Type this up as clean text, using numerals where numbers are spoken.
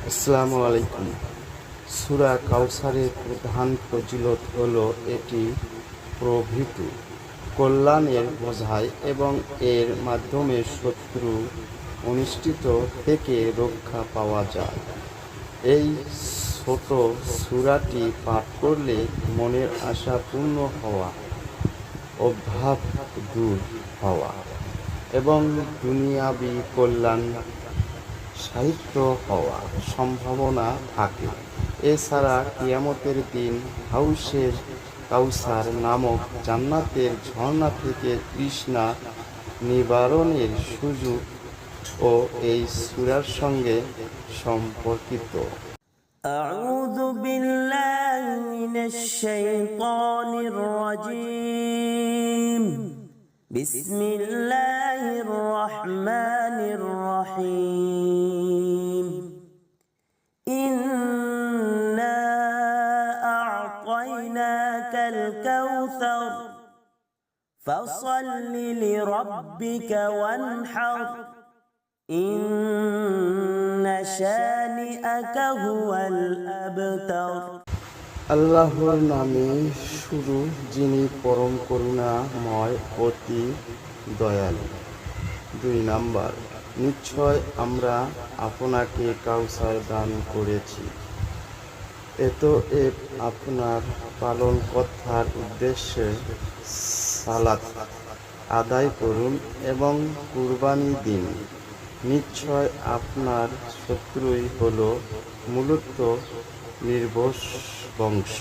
আসসালামু আলাইকুম। সূরা কাউসারের প্রধান ফজিলত হলো এটি প্রভৃতি কল্যাণের বোঝায় এবং এর মাধ্যমে শত্রু অনিষ্টিত থেকে রক্ষা পাওয়া যায়। এই ছোট সূরাটি পাঠ করলে মনের আশা পূর্ণ হওয়া, অভাব দূর হওয়া এবং দুনিয়াবী কল্যাণ সাহিত্য হওয়ার সম্ভাবনা থাকে। এছাড়া কিয়ামতের দিন হাউসের কাউসার নামক জান্নাতের ঝর্ণা থেকে তৃষ্ণা নিবারণের সুযোগ ও এই সূরার সঙ্গে সম্পর্কিত। أعوذ بالله من الشيطان الرجيم. بسم الله الرحمن الرحيم. إنا أعطيناك الكوثر فصل لربك وانحر إن شانئك هو الأبتر. আল্লাহর নামে শুরু, যিনি পরম করুণাময় অতি দয়ালু। 2 নাম্বার, নিশ্চয় আমরা আপনাকে কাউসার দান করেছি। এতএব আপনার পালনকর্তার উদ্দেশ্যে সালাত আদায় করুন এবং কুরবানি দিন। নিশ্চয় আপনার শত্রুই হল মূলত নির্বংশ বংশ।